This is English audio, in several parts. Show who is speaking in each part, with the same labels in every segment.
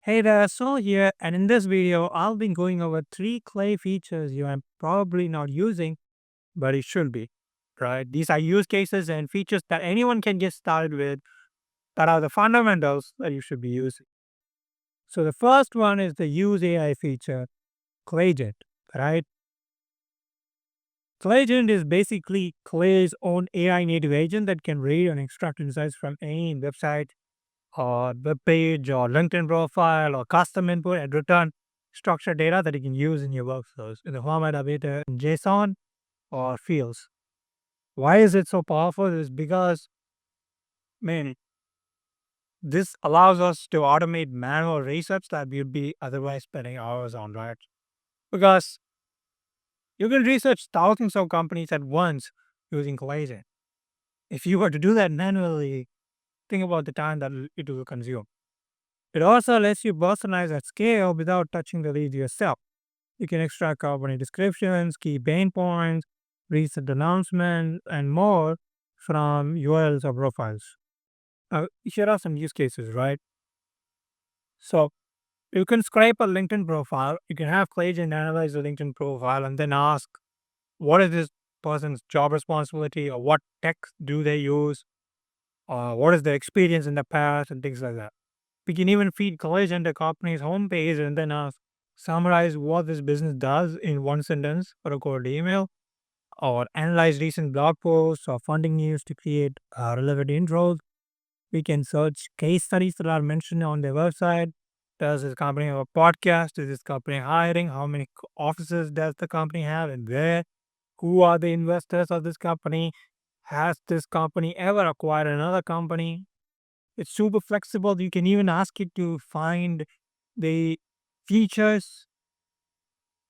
Speaker 1: Hey there, Sol here, and in this video, I'll be going over three Clay features you are probably not using, but it should be, right? These are use cases and features that anyone can get started with that are the fundamentals that you should be using. So the first one is the Use AI feature, Claygent, right? Claygent is basically Clay's own AI native agent that can read and extract insights from any website or web page or LinkedIn profile or custom input and return structured data that you can use in your workflows in the format of either JSON or fields. Why is it so powerful? Is because, man, this allows us to automate manual research that we'd be otherwise spending hours on, right? Because you can research thousands of companies at once using Collagen. If you were to do that manually, think about the time that it will consume. It also lets you personalize at scale without touching the lead yourself. You can extract company descriptions, key pain points, recent announcements, and more from URLs or profiles. Here are some use cases, right? So you can scrape a LinkedIn profile. You can have Claygen analyze the LinkedIn profile and then ask, what is this person's job responsibility or what tech do they use or what is their experience in the past and things like that. We can even feed Collision the company's homepage and then summarize what this business does in one sentence or a cold email, or analyze recent blog posts or funding news to create relevant intros. We can search case studies that are mentioned on their website. Does this company have a podcast? Is this company hiring? How many offices does the company have and where? Who are the investors of this company? Has this company ever acquired another company? It's super flexible. You can even ask it to find the features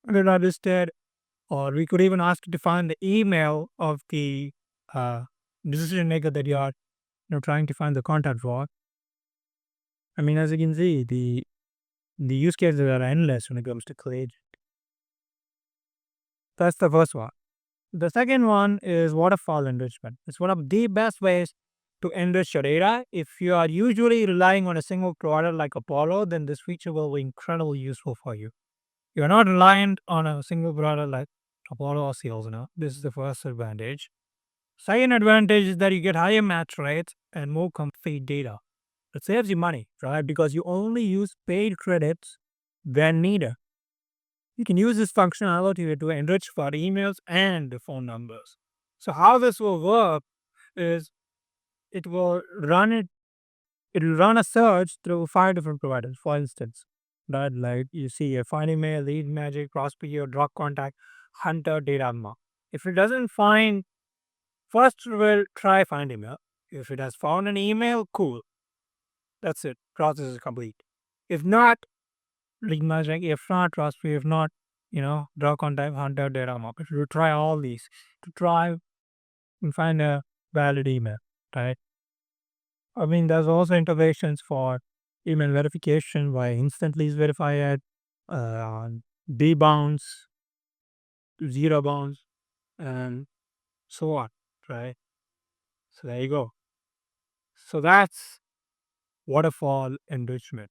Speaker 1: that are listed, or we could even ask it to find the email of the uh, decision maker that you are trying to find the contact for. I mean, as you can see, the use cases are endless when it comes to Clade. That's the first one. The second one is waterfall enrichment. It's one of the best ways to enrich your data. If you are usually relying on a single provider like Apollo, then this feature will be incredibly useful for you. You're not reliant on a single provider like Apollo or Sales. This is the first advantage. Second advantage is that you get higher match rates and more complete data. It saves you money, right? Because you only use paid credits when needed. You can use this functionality to enrich for emails and the phone numbers. So how this will work is it will run it. It will run a search through 5 different providers. For instance, that like you see a Find Email, Lead Magic, Prospeo, Drop Contact, Hunter, Datama. If it doesn't find, first we'll try Find Email. If it has found an email, cool. That's it. Process is complete. If not, Lead Magic. If not, Prospeo. If not, Drop Contact, Hunter, Datama. If you try all these to try and find a valid email, right? I mean, there's also integrations for email verification by instantly verify it, uh, debounce, zero bounce, and so on, right? So there you go. So that's waterfall enrichment.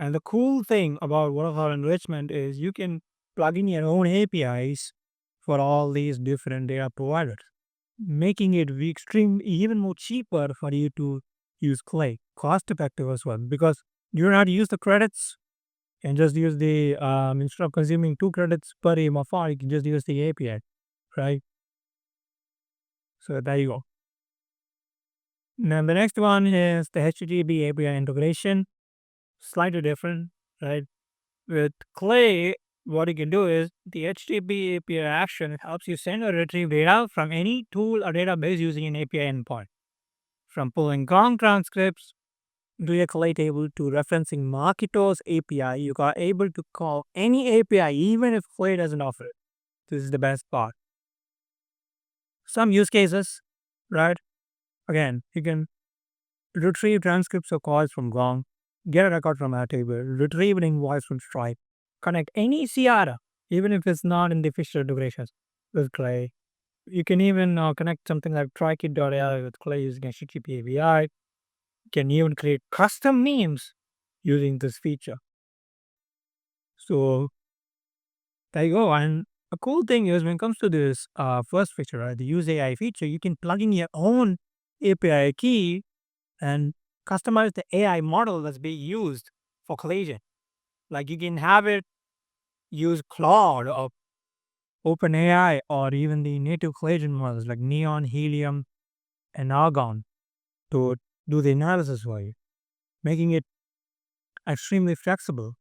Speaker 1: And the cool thing about waterfall enrichment is you can plug in your own APIs for all these different data providers, making it extreme even more cheaper for you to use Clay, cost effective as well, because you don't have to use the credits and just use the instead of consuming 2 credits per MFR, you can just use the API, right? So there you go. Now the next one is the HTTP API integration, slightly different, right? With Clay, what you can do is the HTTP API action helps you send or retrieve data from any tool or database using an API endpoint. From pulling Gong transcripts to a Clay table to referencing Marketer's API, you are able to call any API even if Clay doesn't offer it. This is the best part. Some use cases, right? Again, you can retrieve transcripts of calls from Gong, get a record from Airtable, retrieve an invoice from Stripe, connect any CRM, even if it's not in the official integrations with Clay. You can even connect something like TriKit.ai with Clay using HTTP API. You can even create custom memes using this feature. So there you go. And a cool thing is when it comes to this first feature, right, the use AI feature, you can plug in your own API key and customize the AI model that's being used for collision. Like you can have it use Claude or OpenAI or even the native collision models like Neon, Helium, and Argon to do the analysis for you, making it extremely flexible.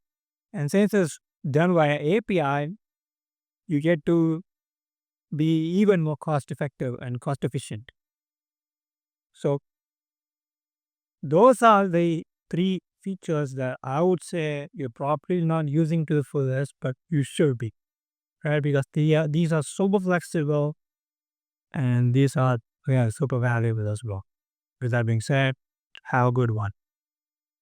Speaker 1: And since it's done via API, you get to be even more cost effective and cost efficient. So those are the three features that I would say you're probably not using to the fullest, but you should be, right? Because these are super flexible and these are super valuable as well. With that being said, have a good one.